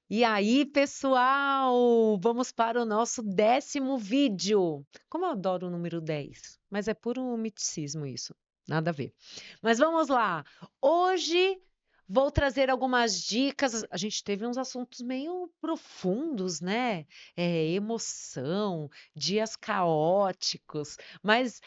E aí, pessoal, vamos para o nosso 10º vídeo. Como eu adoro o número 10, mas é puro miticismo isso, nada a ver. Mas vamos lá. Hoje vou trazer algumas dicas. A gente teve uns assuntos meio profundos, né? Emoção, dias caóticos, mas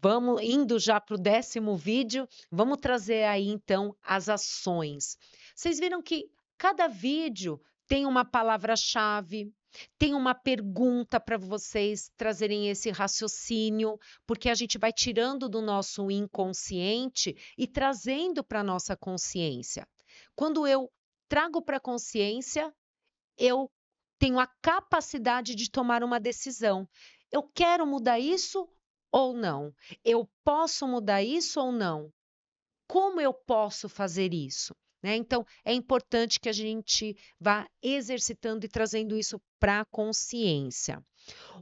vamos indo já para o 10º vídeo, vamos trazer aí então as ações. Vocês viram que cada vídeo tem uma palavra-chave, tem uma pergunta para vocês trazerem esse raciocínio, porque a gente vai tirando do nosso inconsciente e trazendo para a nossa consciência. Quando eu trago para a consciência, eu tenho a capacidade de tomar uma decisão. Eu quero mudar isso ou não? Eu posso mudar isso ou não? Como eu posso fazer isso? Né? Então, é importante que a gente vá exercitando e trazendo isso para a consciência.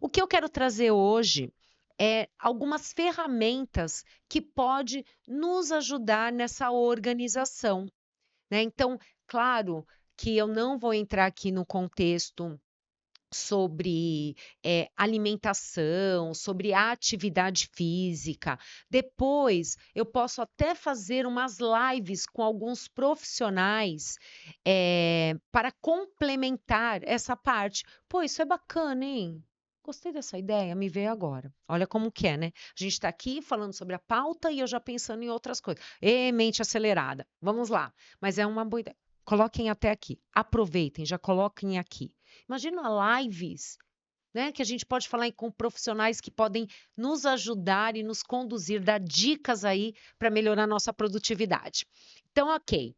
O que eu quero trazer hoje é algumas ferramentas que pode nos ajudar nessa organização, né? Então, claro que eu não vou entrar aqui no contexto sobre, alimentação, sobre atividade física. Depois, eu posso até fazer umas lives com alguns profissionais, para complementar essa parte. Pô, isso é bacana, hein? Gostei dessa ideia, me veio agora. Olha como que é, né? A gente está aqui falando sobre a pauta e eu já pensando em outras coisas. Mente acelerada. Vamos lá. Mas é uma boa ideia. Coloquem até aqui. Aproveitem, já coloquem aqui. Imagina lives, né, que a gente pode falar com profissionais que podem nos ajudar e nos conduzir, dar dicas aí para melhorar nossa produtividade. Então, ok.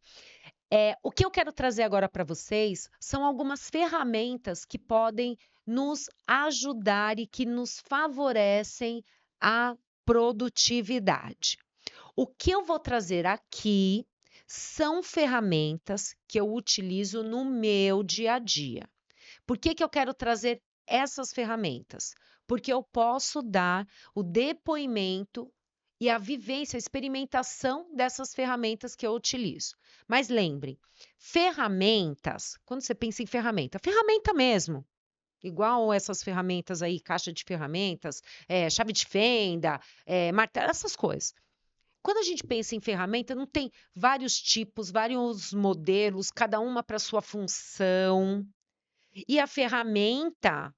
O que eu quero trazer agora para vocês são algumas ferramentas que podem nos ajudar e que nos favorecem a produtividade. O que eu vou trazer aqui são ferramentas que eu utilizo no meu dia a dia. Por que que eu quero trazer essas ferramentas? Porque eu posso dar o depoimento e a vivência, a experimentação dessas ferramentas que eu utilizo. Mas lembrem, ferramentas, quando você pensa em ferramenta, ferramenta mesmo, igual essas ferramentas aí, caixa de ferramentas, chave de fenda, martelo, essas coisas. Quando a gente pensa em ferramenta, não tem vários tipos, vários modelos, cada uma para sua função. E a ferramenta,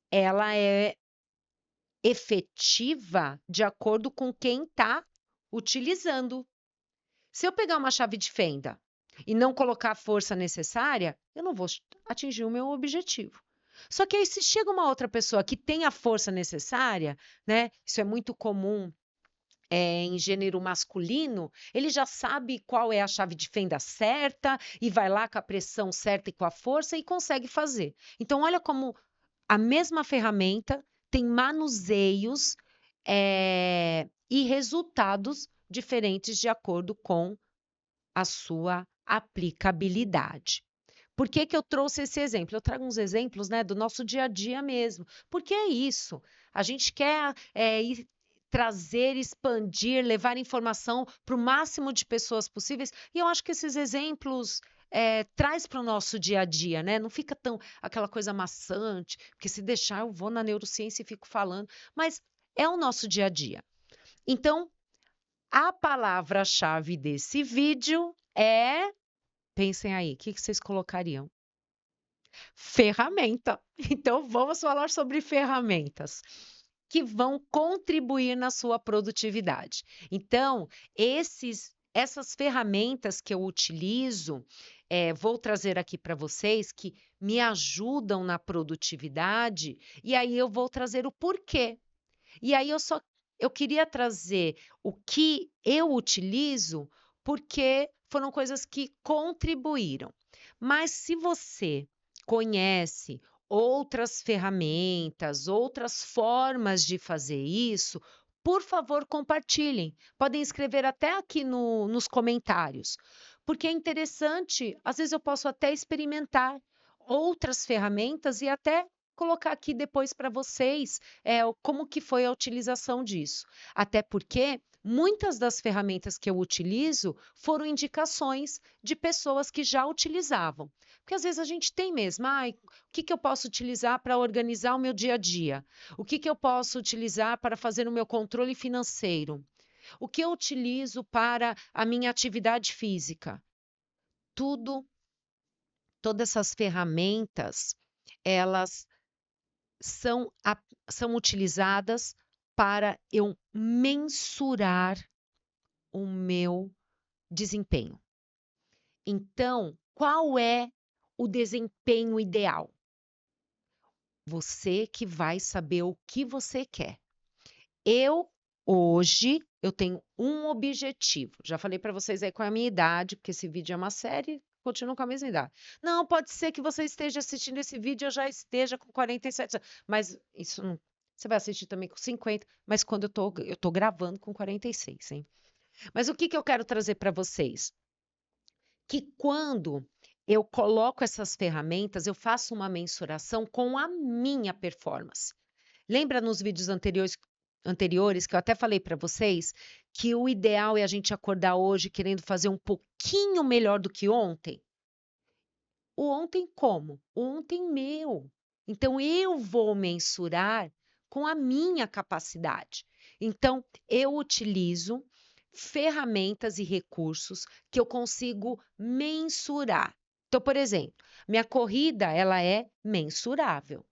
ela é efetiva de acordo com quem está utilizando. Se eu pegar uma chave de fenda e não colocar a força necessária, eu não vou atingir o meu objetivo. Só que aí se chega uma outra pessoa que tem a força necessária, né, isso é muito comum, em gênero masculino, ele já sabe qual é a chave de fenda certa e vai lá com a pressão certa e com a força e consegue fazer. Então olha como a mesma ferramenta tem manuseios, e resultados diferentes de acordo com a sua aplicabilidade. Por que que eu trouxe esse exemplo? Eu trago uns exemplos, né, do nosso dia a dia mesmo, porque é isso, a gente quer, trazer, expandir, levar informação para o máximo de pessoas possíveis, e eu acho que esses exemplos, traz para o nosso dia a dia, né, não fica tão aquela coisa maçante, porque se deixar eu vou na neurociência e fico falando, mas é o nosso dia a dia. Então, a palavra-chave desse vídeo é, pensem aí, o que que vocês colocariam? Ferramenta. Então, vamos falar sobre ferramentas que vão contribuir na sua produtividade. Então, essas ferramentas que eu utilizo, vou trazer aqui para vocês que me ajudam na produtividade, e aí eu vou trazer o porquê. E aí eu queria trazer o que eu utilizo, porque foram coisas que contribuíram. Mas se você conhece outras ferramentas, outras formas de fazer isso, por favor, compartilhem. Podem escrever até aqui nos comentários, porque é interessante, às vezes eu posso até experimentar outras ferramentas e até colocar aqui depois para vocês como que foi a utilização disso. Até porque muitas das ferramentas que eu utilizo foram indicações de pessoas que já utilizavam. Porque às vezes a gente tem mesmo, o que que eu posso utilizar para organizar o meu dia a dia? O que que eu posso utilizar para fazer o meu controle financeiro? O que eu utilizo para a minha atividade física? Tudo, todas essas ferramentas, elas são, são utilizadas para eu mensurar o meu desempenho. Então, qual é o desempenho ideal? Você que vai saber o que você quer. Hoje, eu tenho um objetivo. Já falei para vocês aí qual é a minha idade, porque esse vídeo é uma série, continuo com a mesma idade. Não, pode ser que você esteja assistindo esse vídeo e eu já esteja com 47 anos, mas isso não. Você vai assistir também com 50, mas quando eu tô gravando com 46, hein? Mas o que que eu quero trazer para vocês? Que quando eu coloco essas ferramentas, eu faço uma mensuração com a minha performance. Lembra nos vídeos anteriores que eu até falei para vocês que o ideal é a gente acordar hoje querendo fazer um pouquinho melhor do que ontem? O ontem como? O ontem meu. Então eu vou mensurar com a minha capacidade. Então eu utilizo ferramentas e recursos que eu consigo mensurar. Então, por exemplo, minha corrida ela é mensurável.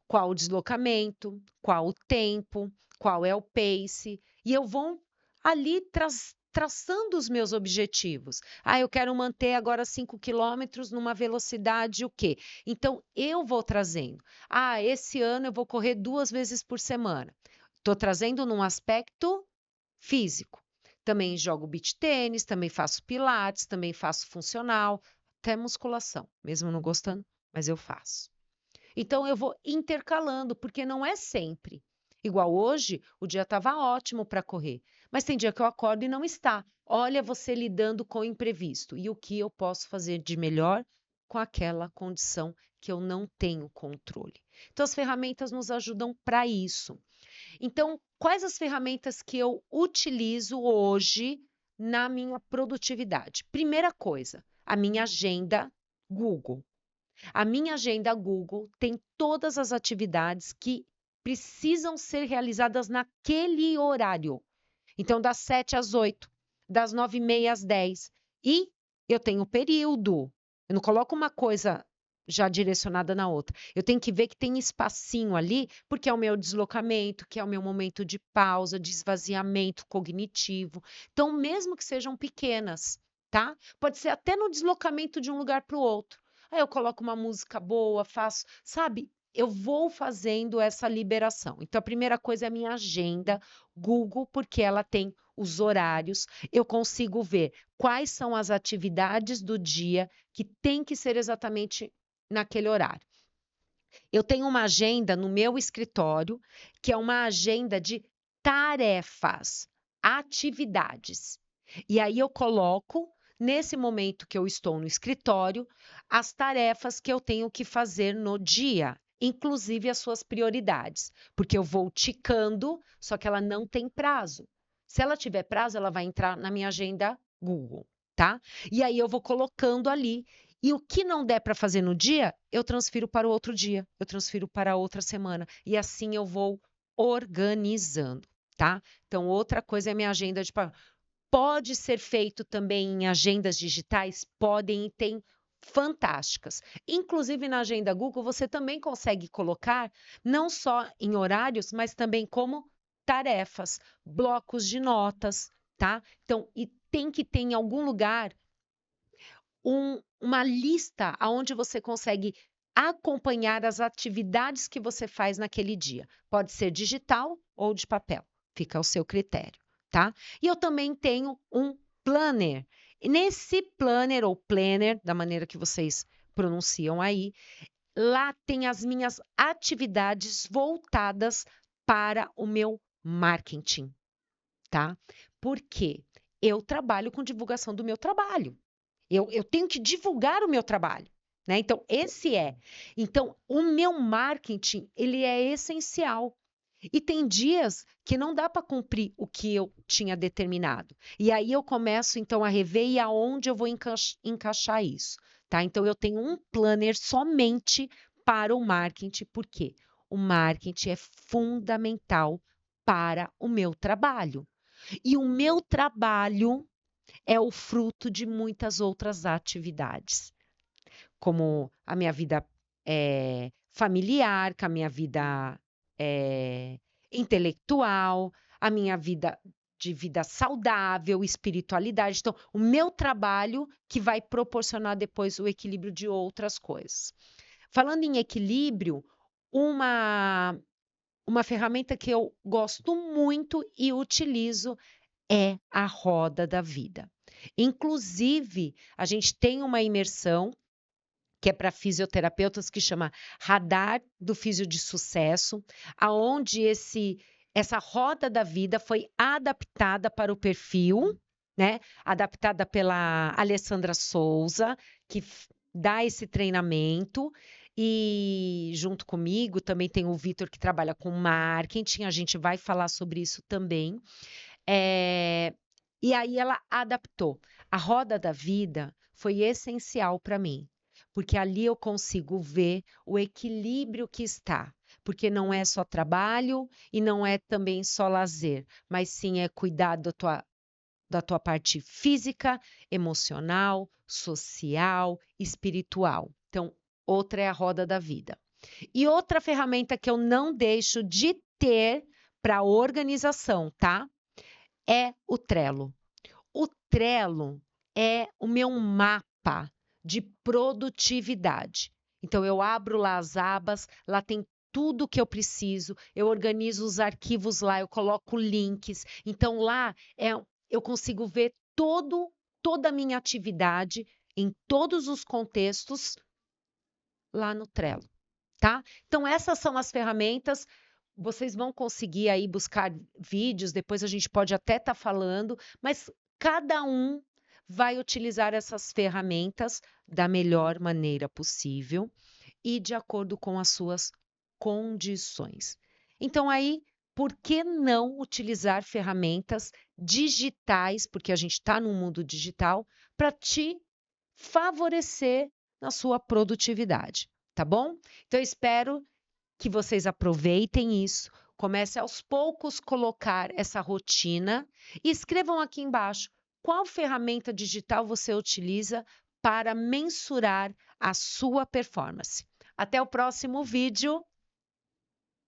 Qual o deslocamento, qual o tempo, qual é o pace, e eu vou ali traçando os meus objetivos. Eu quero manter agora 5 quilômetros numa velocidade o quê? Então, eu vou trazendo. Esse ano eu vou correr 2 vezes por semana. Estou trazendo num aspecto físico. Também jogo beach tênis, também faço pilates, também faço funcional, até musculação, mesmo não gostando, mas eu faço. Então eu vou intercalando, porque não é sempre. Igual hoje, o dia estava ótimo para correr, mas tem dia que eu acordo e não está. Olha você lidando com o imprevisto e o que eu posso fazer de melhor com aquela condição que eu não tenho controle. Então as ferramentas nos ajudam para isso. Então, quais as ferramentas que eu utilizo hoje na minha produtividade? Primeira coisa, a minha agenda Google. A minha agenda Google tem todas as atividades que precisam ser realizadas naquele horário. Então, das 7 às 8, das 9h30 às 10. E eu tenho período. Eu não coloco uma coisa já direcionada na outra. Eu tenho que ver que tem espacinho ali, porque é o meu deslocamento, que é o meu momento de pausa, de esvaziamento cognitivo. Então, mesmo que sejam pequenas, tá? Pode ser até no deslocamento de um lugar para o outro. Aí eu coloco uma música boa, faço, sabe? Eu vou fazendo essa liberação. Então, a primeira coisa é a minha agenda Google, porque ela tem os horários. Eu consigo ver quais são as atividades do dia que tem que ser exatamente naquele horário. Eu tenho uma agenda no meu escritório, que é uma agenda de tarefas, atividades. E aí eu coloco nesse momento que eu estou no escritório, as tarefas que eu tenho que fazer no dia, inclusive as suas prioridades, porque eu vou ticando, só que ela não tem prazo. Se ela tiver prazo, ela vai entrar na minha agenda Google, tá? E aí eu vou colocando ali. E o que não der para fazer no dia, eu transfiro para o outro dia, eu transfiro para a outra semana. E assim eu vou organizando, tá? Então, outra coisa é a minha agenda de pode ser feito também em agendas digitais? Podem e tem fantásticas. Inclusive na agenda Google, você também consegue colocar não só em horários, mas também como tarefas, blocos de notas, tá? Então, e tem que ter em algum lugar uma lista onde você consegue acompanhar as atividades que você faz naquele dia. Pode ser digital ou de papel, fica ao seu critério, tá? E eu também tenho um planner. E nesse planner ou planner, da maneira que vocês pronunciam aí, lá tem as minhas atividades voltadas para o meu marketing, tá? Porque eu trabalho com divulgação do meu trabalho. Eu tenho que divulgar o meu trabalho, né? Então, esse é. Então, o meu marketing, ele é essencial. E tem dias que não dá para cumprir o que eu tinha determinado. E aí eu começo então a rever e aonde eu vou encaixar isso, tá? Então eu tenho um planner somente para o marketing, porque o marketing é fundamental para o meu trabalho. E o meu trabalho é o fruto de muitas outras atividades, como a minha vida familiar, com a minha vida eh, intelectual, a minha vida saudável, espiritualidade. Então, o meu trabalho que vai proporcionar depois o equilíbrio de outras coisas. Falando em equilíbrio, uma ferramenta que eu gosto muito e utilizo é a roda da vida. Inclusive, a gente tem uma imersão que é para fisioterapeutas que chama Radar do Físio de Sucesso, aonde essa roda da vida foi adaptada para o perfil, né? Adaptada pela Alessandra Souza, que dá esse treinamento. E junto comigo também tem o Vitor que trabalha com marketing, a gente vai falar sobre isso também. E aí ela adaptou. A roda da vida foi essencial para mim, porque ali eu consigo ver o equilíbrio que está, porque não é só trabalho e não é também só lazer, mas sim é cuidar da tua parte física, emocional, social, espiritual. Então, outra é a roda da vida. E outra ferramenta que eu não deixo de ter para organização, tá? É o Trello. O Trello é o meu mapa de produtividade. Então, eu abro lá as abas, lá tem tudo que eu preciso, eu organizo os arquivos lá, eu coloco links. Então, lá eu consigo ver toda a minha atividade em todos os contextos lá no Trello, tá? Então, essas são as ferramentas. Vocês vão conseguir aí buscar vídeos, depois a gente pode até estar falando, mas cada um vai utilizar essas ferramentas da melhor maneira possível e de acordo com as suas condições. Então, aí, por que não utilizar ferramentas digitais, porque a gente está no mundo digital, para te favorecer na sua produtividade, tá bom? Então, eu espero que vocês aproveitem isso, comece aos poucos colocar essa rotina e escrevam aqui embaixo qual ferramenta digital você utiliza para mensurar a sua performance. Até o próximo vídeo.